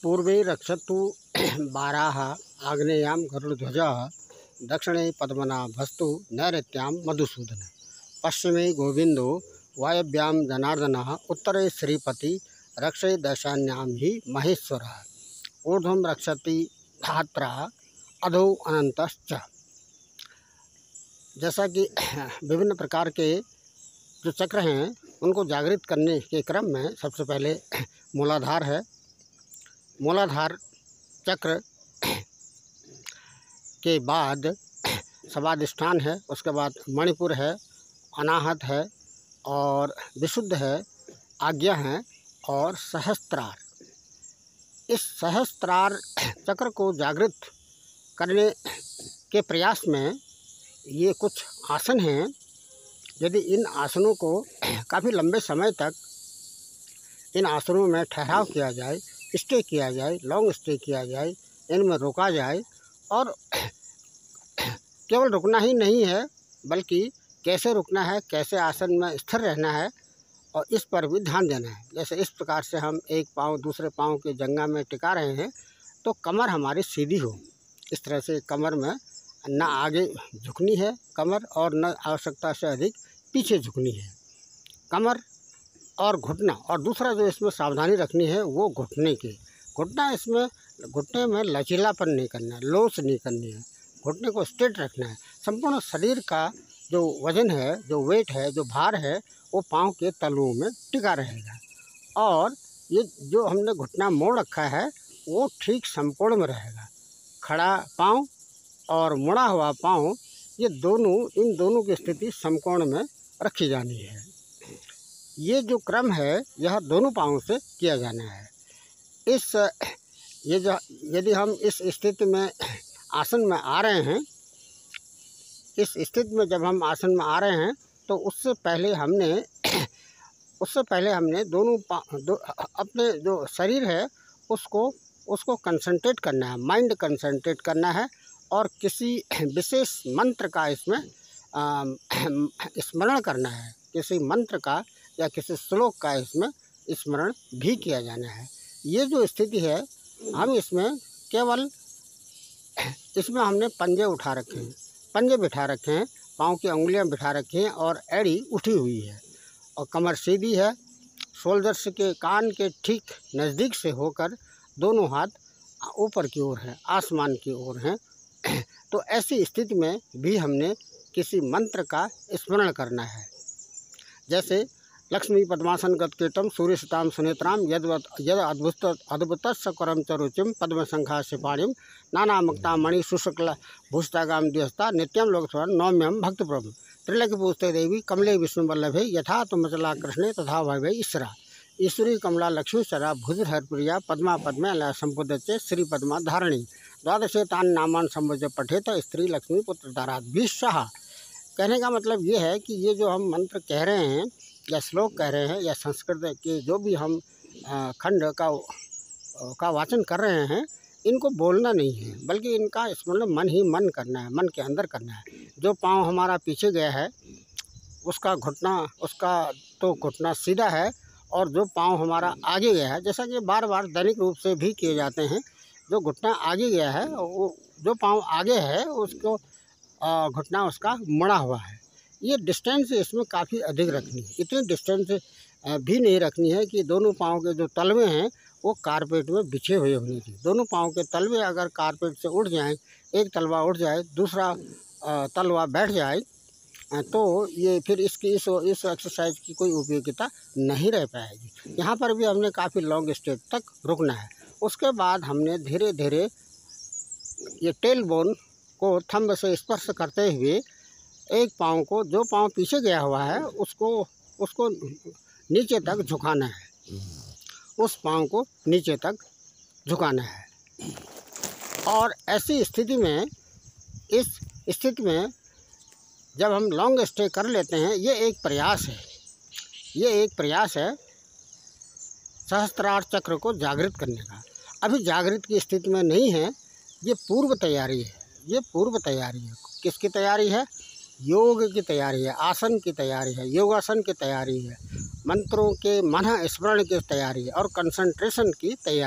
पूर्वे रक्षतु बाराः आग्नेयां गरुडध्वजः दक्षिणे पद्मनाभस्तु नैऋत्यां मधुसूदन पश्चिमे गोविंदो वायव्यां जनार्दनः उत्तरे श्रीपति रक्षे दशान्यां हि महेश्वरः ऊर्ध्वं रक्षति धात्रा अधो अनंतश्च। जैसा कि विभिन्न प्रकार के जो चक्र हैं उनको जागृत करने के क्रम में सबसे पहले मूलाधार है। मूलाधार चक्र के बाद स्वादिष्ठान है, उसके बाद मणिपुर है, अनाहत है और विशुद्ध है, आज्ञा है और सहस्त्रार। इस सहस्त्रार चक्र को जागृत करने के प्रयास में ये कुछ आसन हैं। यदि इन आसनों को काफ़ी लंबे समय तक इन आसनों में ठहराव किया जाए, स्टे किया जाए, लॉन्ग स्टे किया जाए, इनमें रुका जाए और केवल रुकना ही नहीं है बल्कि कैसे रुकना है, कैसे आसन में स्थिर रहना है और इस पर भी ध्यान देना है। जैसे इस प्रकार से हम एक पाँव दूसरे पाँव के जंघा में टिका रहे हैं तो कमर हमारी सीधी हो। इस तरह से कमर में न आगे झुकनी है कमर और न आवश्यकता से अधिक पीछे झुकनी है कमर और घुटना। और दूसरा जो इसमें सावधानी रखनी है वो घुटने की। घुटना इसमें घुटने में लचीलापन नहीं करना है, लोच नहीं करनी है, घुटने को स्ट्रेट रखना है। संपूर्ण शरीर का जो वजन है, जो वेट है, जो भार है वो पाँव के तलुओं में टिका रहेगा और ये जो हमने घुटना मोड़ रखा है वो ठीक समकोण में रहेगा। खड़ा पाँव और मुड़ा हुआ पाँव ये दोनों, इन दोनों की स्थिति समकोण में रखी जानी है। ये जो क्रम है यह दोनों पाँवों से किया जाना है। यदि हम इस स्थिति में आसन में आ रहे हैं, इस स्थिति में जब हम आसन में आ रहे हैं तो उससे पहले हमने अपने जो शरीर है उसको कंसंट्रेट करना है, माइंड कंसंट्रेट करना है और किसी विशेष मंत्र का इसमें स्मरण करना है। किसी मंत्र का या किसी श्लोक का इसमें स्मरण भी किया जाना है। ये जो स्थिति है हम इसमें हमने पंजे उठा रखे हैं, पंजे बिठा रखे हैं, पाँव की उंगलियां बिठा रखी हैं और एड़ी उठी हुई है और कमर सीधी है। शोल्डर्स के कान के ठीक नज़दीक से होकर दोनों हाथ ऊपर की ओर हैं, आसमान की ओर हैं। तो ऐसी स्थिति में भी हमने किसी मंत्र का स्मरण करना है। जैसे लक्ष्मी पद्मासन गतकीर्तम सूर्य सुताम सुनेत्राम यद अद्भुत सकरम चरुचिम पद्म संखा सिपाणिम नाना मुक्ता मणि सुशुक्ल भूषतागाम द्यस्ता नित्यम लोकस्वरण नौम्यम भक्त प्रभु त्रिलकी पूजते देवी कमले विष्णु वल्लभे यथा तुमचला कृष्णे तथा भवे ईश्वरा ईश्वरी कमला लक्ष्मी सरा भुजहरप्रिया पद्मा पद्मे लय संपुदच्चे श्री पद्मा धारणी द्वादशे तान नामान संबोध्य पठेत स्त्री लक्ष्मी पुत्र धारा 20 शाह। कहने का मतलब ये है कि ये जो हम मंत्र कह रहे हैं या श्लोक कह रहे हैं या संस्कृत के जो भी हम खंड का वाचन कर रहे हैं इनको बोलना नहीं है बल्कि इनका स्मरण मन ही मन करना है, मन के अंदर करना है। जो पाँव हमारा पीछे गया है उसका घुटना सीधा है और जो पाँव हमारा आगे गया है, जैसा कि बार बार दैनिक रूप से भी किए जाते हैं, जो घुटना आगे गया है वो जो पाँव आगे है उसको घुटना उसका मुड़ा हुआ है। ये डिस्टेंस इसमें काफ़ी अधिक रखनी है। इतनी डिस्टेंस भी नहीं रखनी है कि दोनों पाँव के जो तलवे हैं वो कारपेट में बिछे हुए होने चाहिए। दोनों पाँव के तलवे अगर कारपेट से उठ जाएं, एक तलवा उठ जाए, दूसरा तलवा बैठ जाए तो ये फिर इस एक्सरसाइज की कोई उपयोगिता नहीं रह पाएगी। यहाँ पर भी हमने काफ़ी लॉन्ग स्टेप तक रुकना है। उसके बाद हमने धीरे धीरे ये टेल बोन को थंब से स्पर्श करते हुए एक पाँव को, जो पाँव पीछे गया हुआ है उसको नीचे तक झुकाना है, उस पाँव को नीचे तक झुकाना है। और ऐसी स्थिति में, इस स्थिति में जब हम लॉन्ग स्टे कर लेते हैं, ये एक प्रयास है सहस्त्रार चक्र को जागृत करने का। अभी जागृत की स्थिति में नहीं है, ये पूर्व तैयारी है। ये पूर्व तैयारी है। किसकी तैयारी है? योग की तैयारी है, आसन की तैयारी है, योगासन की तैयारी है, मंत्रों के मन स्मरण की तैयारी है और कंसंट्रेशन की तैयारी।